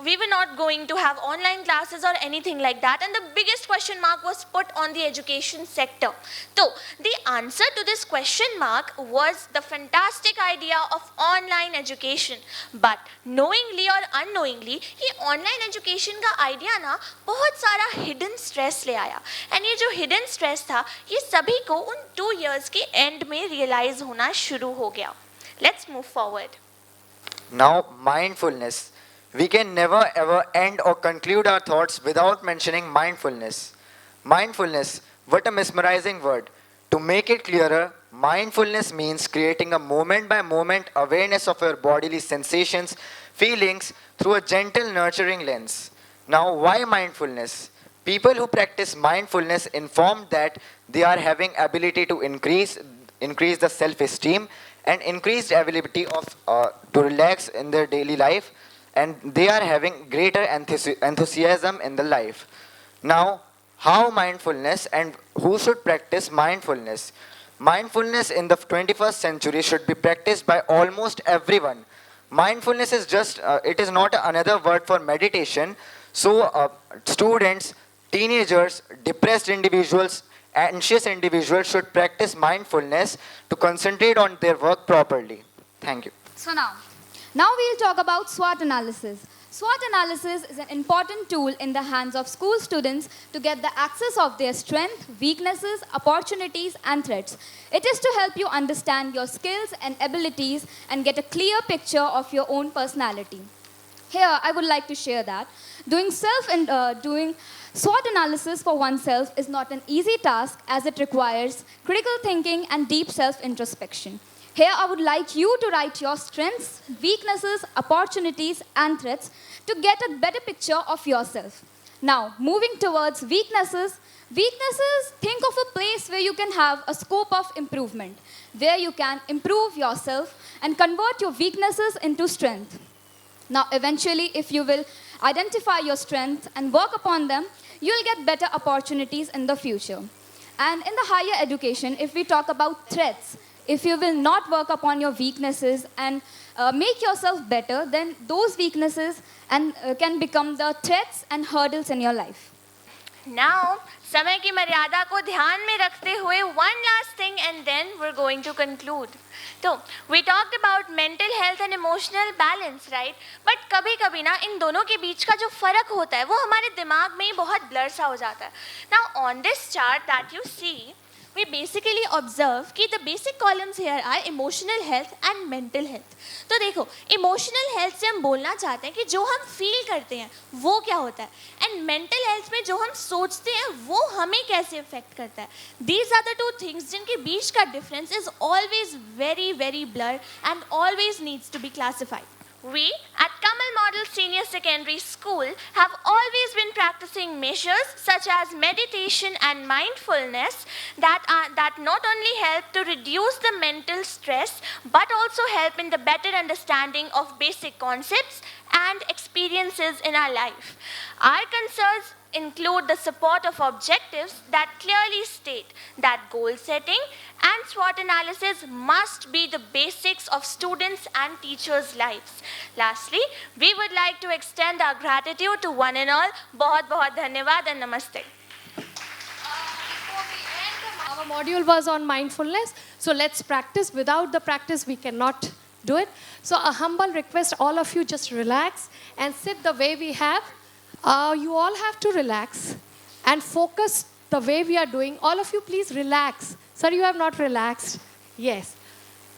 we were not going to have online classes or anything like that, and the biggest question mark was put on the education sector. So the answer to this question mark was the fantastic idea of online education. But knowingly or unknowingly ये online education का idea ना बहुत सारा hidden stress ले आया, and ये जो hidden stress था ये सभी को उन 2 years के end में realize होना शुरू हो गया. Let's move forward. Now, mindfulness. We can never ever end or conclude our thoughts without mentioning mindfulness. Mindfulness, what a mesmerizing word. To make it clearer, mindfulness means creating a moment by moment awareness of your bodily sensations, feelings through a gentle, nurturing lens. Now, why mindfulness? People who practice mindfulness inform that they are having ability to increase the self-esteem and increased ability of to relax in their daily life, and they are having greater enthusiasm in the life. Now, how mindfulness and who should practice mindfulness? Mindfulness in the 21st century should be practiced by almost everyone. Mindfulness is just, it is not another word for meditation. So students, teenagers, depressed individuals, anxious individuals should practice mindfulness to concentrate on their work properly. Thank you. So now we'll talk about SWOT analysis. SWOT analysis is an important tool in the hands of school students to get the access of their strengths, weaknesses, opportunities, and threats. It is to help you understand your skills and abilities and get a clear picture of your own personality. Here, I would like to share that doing SWOT analysis for oneself is not an easy task, as it requires critical thinking and deep self-introspection. Here, I would like you to write your strengths, weaknesses, opportunities, and threats to get a better picture of yourself. Now, moving towards weaknesses. Weaknesses, think of a place where you can have a scope of improvement, where you can improve yourself and convert your weaknesses into strength. Now, eventually, if you will identify your strengths and work upon them, you'll get better opportunities in the future. And in the higher education, if we talk about threats, if you will not work upon your weaknesses and make yourself better, then those weaknesses can become the threats and hurdles in your life. Now, समय की मर्यादा को ध्यान में रखते हुए one last thing and then we're going to conclude. तो we talked about mental health and emotional balance, right? But कभी कभी ना इन दोनों के बीच का जो फर्क होता है वो हमारे दिमाग में ही बहुत ब्लर सा हो जाता है. Now on this chart that you see, we basically observe कि the basic columns here are emotional health and mental health. तो देखो, emotional health से हम बोलना चाहते हैं कि जो हम feel करते हैं वो क्या होता है, and mental health में जो हम सोचते हैं वो हमें कैसे affect करता है. These are the two things जिनके बीच का difference is always very very blurred and always needs to be classified. We at Kamal Model Senior Secondary School have always been practicing measures such as meditation and mindfulness that not only help to reduce the mental stress but also help in the better understanding of basic concepts and experiences in our life. Our concerns include the support of objectives that clearly state that goal setting and SWOT analysis must be the basics of students and teachers' lives. Lastly, we would like to extend our gratitude to one and all. बहुत बहुत धन्यवाद and namaste. Our module was on mindfulness, so let's practice. Without the practice, we cannot do it. So a humble request, all of you just relax and sit the way we have. You all have to relax and focus the way we are doing. All of you, please relax. Sir, you have not relaxed. Yes.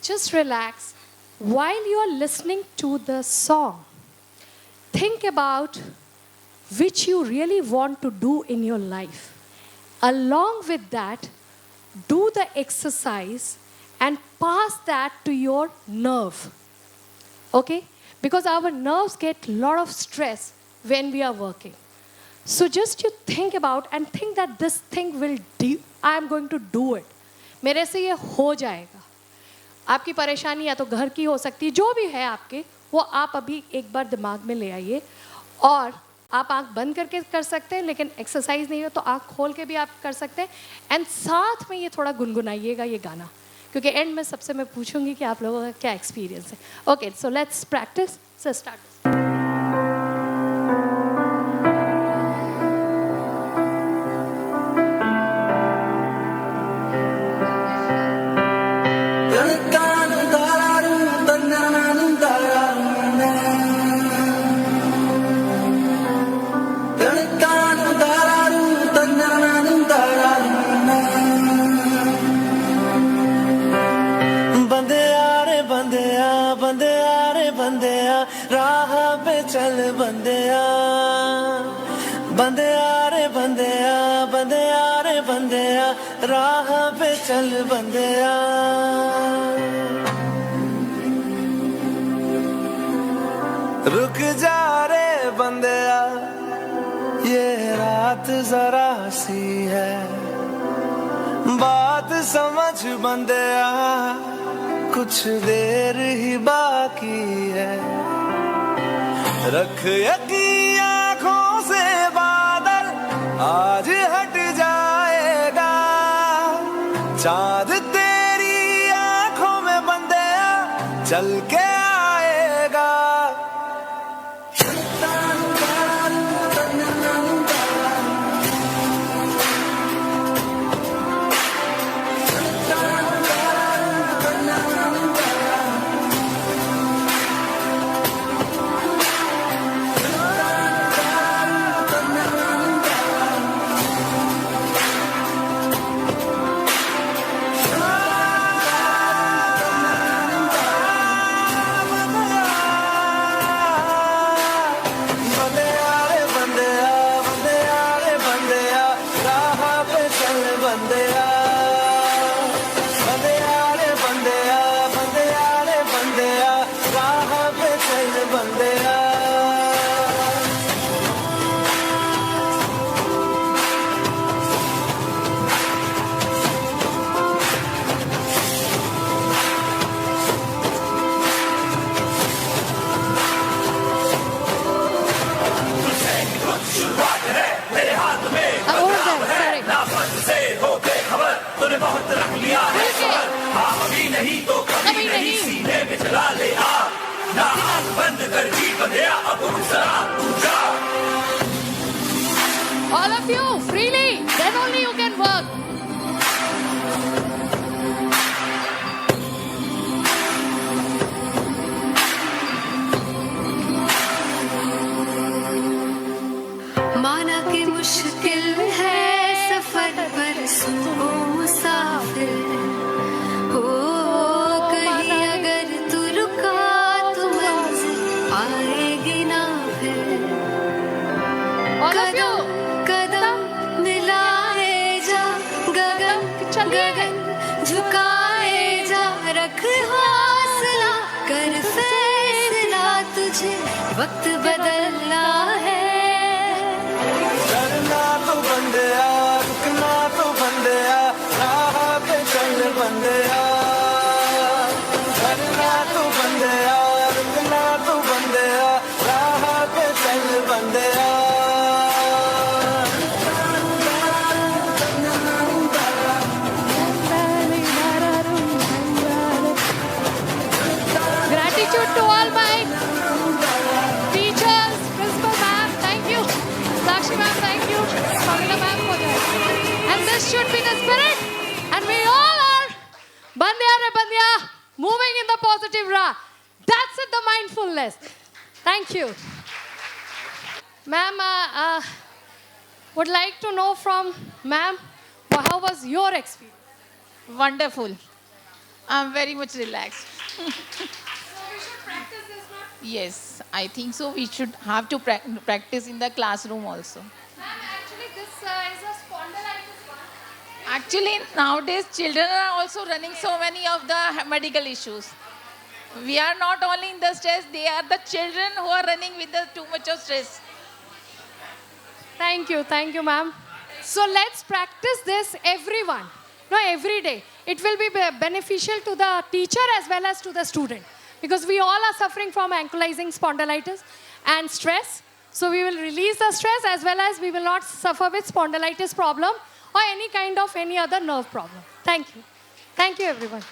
Just relax. While you are listening to the song, think about which you really want to do in your life. Along with that, do the exercise and pass that to your nerve. Okay? Because our nerves get a lot of stress when we are working. So just you think about and think that this thing will do, I am going to do it. मेरे से ये हो जाएगा. आपकी परेशानी या तो घर की हो सकती है, जो भी है आपके, वो आप अभी एक बार दिमाग में ले आइए. और आप आंख बंद करके कर सकते हैं, लेकिन एक्सरसाइज नहीं हो तो आंख खोल के भी आप कर सकते हैं. एंड साथ में ये थोड़ा गुनगुनाइएगा ये गाना, क्योंकि एंड में सबसे मैं पूछूंगी कि आप लोगों का क्या एक्सपीरियंस है. Okay, so let's practice. So start. चल बंदिया बंदिया रे बंदिया बंदिया रे बंदिया राह पे चल बंदिया रुक जा रे बंदिया ये रात जरा सी है बात समझ बंदिया कुछ देर ही बाकी है रख यकीन आँखों से बादल आज हट जाएगा चाँद तेरी आँखों में बंदिया चल के आएगा बहुत रख लिया है सबर हाँ अभी नहीं तो कभी नहीं सीने में चला ले आ ना आँख बंद कर जी बंधिया अब उठ जरा तू जा All of you freely, then only you can work. सुनो मुसाफिर हो कहीं अगर तू रुका तो मंजिल आएगी ना फिर कदम कदम मिलाए जा गगन गगन झुकाए जा रख हौसला कर फैसला तुझे वक्त बदलना है डरना तो बंदया रुकना तो बंदया राह पे चल बंदया डरना तो बंदया रुकना तो बंदया राह पे चल बंदया Gratitude to all my teachers, principal ma'am, thank you. Sakshi ma'am, thank you. Pamela ma'am for that. And this should be the spirit. And we all are Bandya re Bandya, moving in the positive ra. That's it, the mindfulness. Thank you. Ma'am, would like to know from ma'am, how was your experience? Wonderful. I'm very much relaxed. Yes, I think so. We should have to practice in the classroom also. Actually, this is a spondylitis one. Actually, nowadays children are also running so many of the medical issues. We are not only in the stress, they are the children who are running with the too much of stress. Thank you, ma'am. So let's practice this, everyone. No, every day. It will be beneficial to the teacher as well as to the student. Because we all are suffering from ankylosing spondylitis and stress. So we will release the stress as well as we will not suffer with spondylitis problem or any kind of any other nerve problem. Thank you. Thank you, everyone.